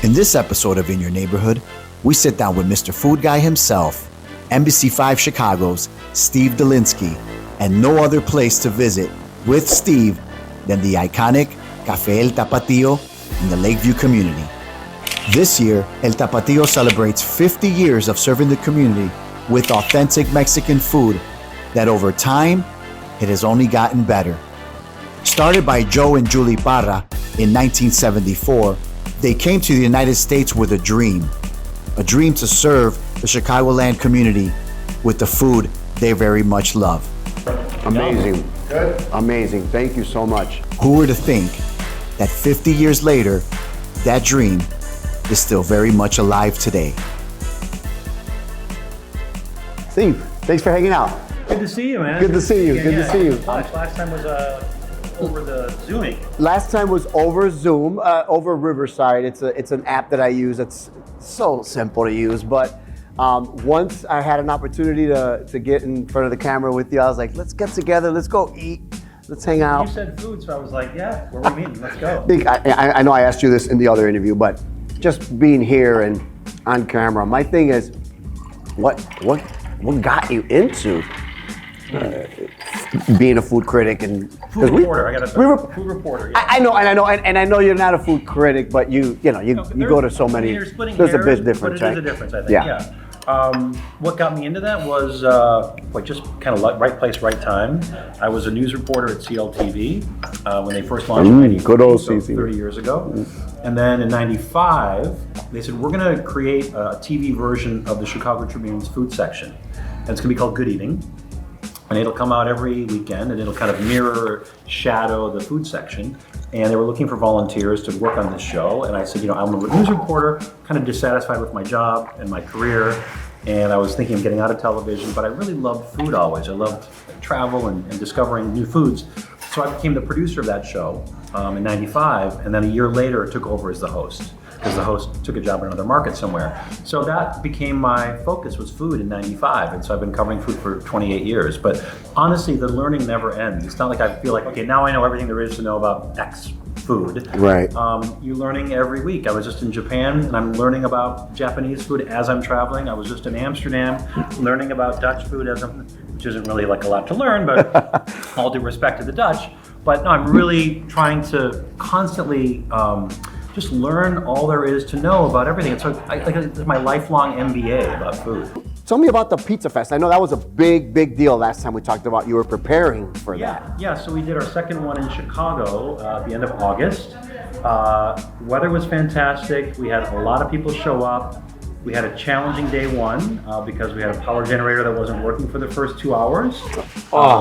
In this episode of In Your Neighborhood, we sit down with Mr. Food Guy himself, Embassy 5 Chicago's Steve Dolinsky, and no other place to visit with Steve than the iconic Cafe El Tapatio in the Lakeview community. This year, El Tapatio celebrates 50 years of serving the community with authentic Mexican food that over time, it has only gotten better. Started by Joe and Julie Parra in 1974, they came to the United States with a dream to serve the Chicagoland community with the food they very much love. Amazing. Good. Amazing. Thank you so much. Who were to think that 50 years later, that dream is still very much alive today? Steve, thanks for hanging out. Good to see you, man. Good to see you. Good to see you. Last time was over the Zooming. Last time was over Zoom, over Riverside. It's an app that I use. It's so simple to use, but once I had an opportunity to get in front of the camera with you, I was like, let's get together, let's go eat, let's hang out. You said food, so I was like, yeah, where are we meeting? Let's go. I know I asked you this in the other interview, but just being here and on camera, my thing is, what got you into being a food critic and food reporter? Food reporter. Yeah. I know, and I know you're not a food critic, but you go to so many. There's a big difference, but right? There's a difference, I think. Yeah. What got me into that was just kind of right place, right time. I was a news reporter at CLTV when they first launched in 93, good old so CC. 30 years ago. And then in 95, they said, we're going to create a TV version of the Chicago Tribune's food section. And it's going to be called Good Eating. And it'll come out every weekend, and it'll kind of mirror, shadow the food section. And they were looking for volunteers to work on this show. And I said, I'm a news reporter, kind of dissatisfied with my job and my career. And I was thinking of getting out of television, but I really loved food always. I loved travel and discovering new foods. So I became the producer of that show in 95. And then a year later, took over as the host, because the host took a job in another market somewhere. So that became my focus, was food in 95. And so I've been covering food for 28 years. But honestly, the learning never ends. It's not like I feel like, okay, now I know everything there is to know about X food. Right. You're learning every week. I was just in Japan, and I'm learning about Japanese food as I'm traveling. I was just in Amsterdam, learning about Dutch food which isn't really like a lot to learn, but all due respect to the Dutch. But no, I'm really trying to constantly just learn all there is to know about everything. And so it's my lifelong MBA about food. Tell me about the Pizza Fest. I know that was a big deal last time we talked about. You were preparing for that. Yeah, so we did our second one in Chicago at the end of August. Weather was fantastic. We had a lot of people show up. We had a challenging day one because we had a power generator that wasn't working for the first 2 hours.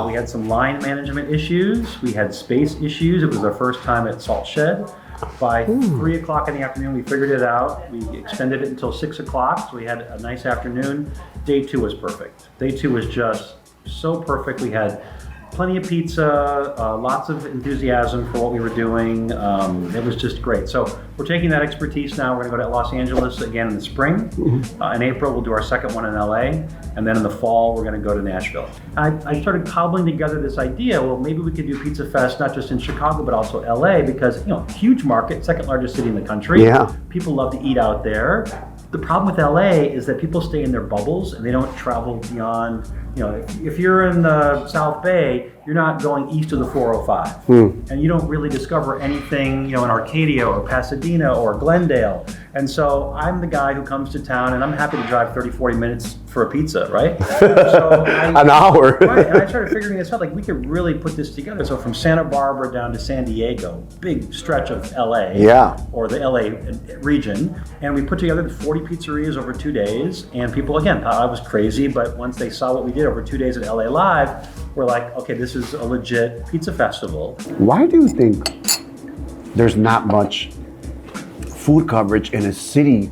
We had some line management issues. We had space issues. It was our first time at Salt Shed. By 3 o'clock in the afternoon, we figured it out. We extended it until 6 o'clock, so we had a nice afternoon. Day two was perfect. Day two was just so perfect. We had plenty of pizza, lots of enthusiasm for what we were doing. It was just great. So we're taking that expertise now. We're going to go to Los Angeles again in the spring. In April, we'll do our second one in LA. And then in the fall, we're going to go to Nashville. I started cobbling together this idea, well, maybe we could do Pizza Fest, not just in Chicago, but also LA, because, huge market, second largest city in the country. Yeah. People love to eat out there. The problem with LA is that people stay in their bubbles and they don't travel beyond, if you're in the South Bay, you're not going east of the 405. And you don't really discover anything, in Arcadia or Pasadena or Glendale. And so I'm the guy who comes to town and I'm happy to drive 30, 40 minutes for a pizza, right? So an hour. Right, and I started figuring this out, like we could really put this together. So from Santa Barbara down to San Diego, big stretch of LA, or the LA region, and we put together 40 pizzerias over 2 days, and people, again, thought I was crazy, but once they saw what we did over 2 days at LA Live, we're like, okay, this is a legit pizza festival. Why do you think there's not much food coverage in a city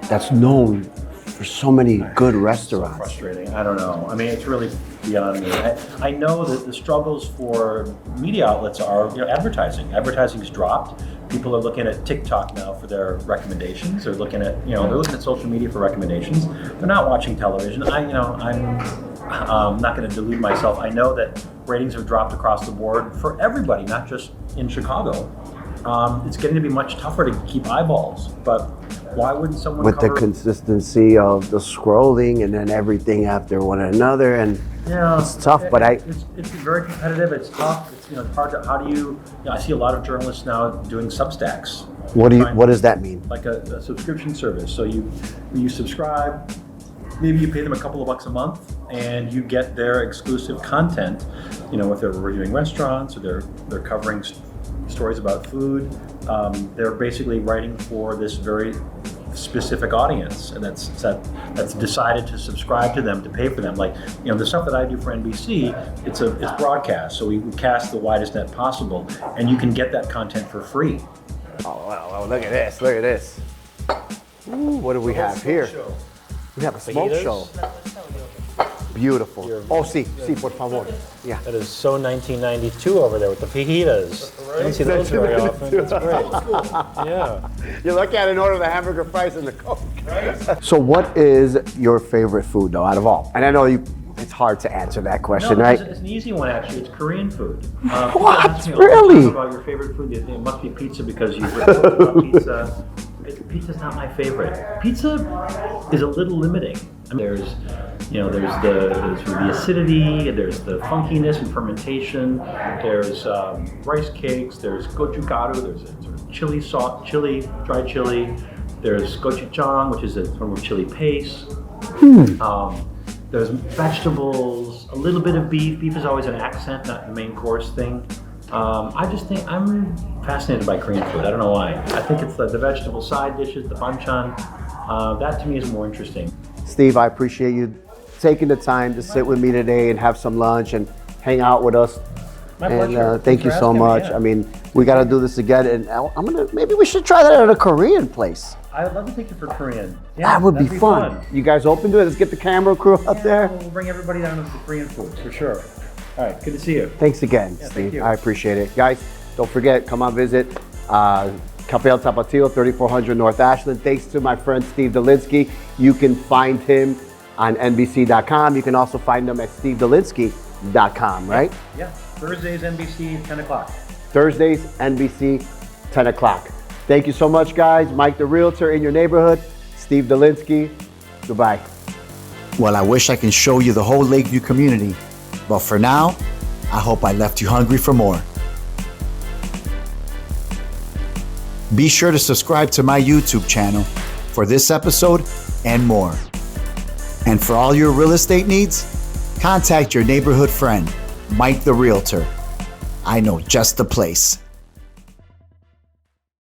that's known for so many good restaurants? So frustrating. I don't know. I mean, it's really beyond me. I know that the struggles for media outlets are, advertising. Advertising's dropped. People are looking at TikTok now for their recommendations. They're looking at, they're looking at social media for recommendations. They're not watching television. I'm not going to delude myself. I know that ratings have dropped across the board for everybody, not just in Chicago. It's getting to be much tougher to keep eyeballs. But Why wouldn't someone with the cover... consistency of the scrolling and then everything after one another, and it's tough. But it's very competitive. It's tough. It's it's hard to. How do you? I see a lot of journalists now doing Substacks. what does that mean? Like a subscription service. So you subscribe. Maybe you pay them a couple of bucks a month, and you get their exclusive content. If they're reviewing restaurants or they're covering stories about food. They're basically writing for this very specific audience, and that's decided to subscribe to them, to pay for them. Like the stuff that I do for NBC, it's broadcast, so we cast the widest net possible, and you can get that content for free. Oh wow! Look at this! Look at this! Ooh, what do we have here? We have a smoke show. Beautiful. Oh, sí, por favor. Yeah. That is so 1992 over there with the fajitas. I don't see those very often. That's great. Yeah. You look at it and order the hamburger fries and the Coke. Right. So what is your favorite food, though, out of all? And I know it's hard to answer that question, right? It's an easy one, actually. It's Korean food. What? Really? About your favorite food, it must be pizza because you've written about pizza. Pizza's not my favorite. Pizza is a little limiting. I mean, there's the acidity, there's the funkiness and fermentation, there's rice cakes, there's gochugaru, there's a sort of dried chili, there's gochujang, which is a form of chili paste. There's vegetables, a little bit of beef. Beef is always an accent, not the main course thing. I just think I'm fascinated by Korean food. I don't know why. I think it's the vegetable side dishes, the banchan. That to me is more interesting. Steve, I appreciate you taking the time to sit with me today and have some lunch and hang out with us. My pleasure. Thank you so much. Yeah. I mean, we got to do this again, and maybe we should try that at a Korean place. I'd love to take you for Korean. Yeah, that would be that'd fun. You guys open to it? Let's get the camera crew up there. We'll bring everybody down to the Korean food for sure. All right, good to see you. Thanks again, Yeah, Steve. thank you. I appreciate it. Guys, don't forget, come on visit Cafe El Tapatio, 3400 North Ashland. Thanks to my friend Steve Dolinsky. You can find him on NBC.com. You can also find him at stevedolinsky.com, right? Yeah, Thursdays, NBC, 10 o'clock. Thursdays, NBC, 10 o'clock. Thank you so much, guys. Mike the Realtor in your neighborhood. Steve Dolinsky. Goodbye. Well, I wish I can show you the whole Lakeview community, but for now, I hope I left you hungry for more. Be sure to subscribe to my YouTube channel for this episode and more. And for all your real estate needs, contact your neighborhood friend, Mike the Realtor. I know just the place.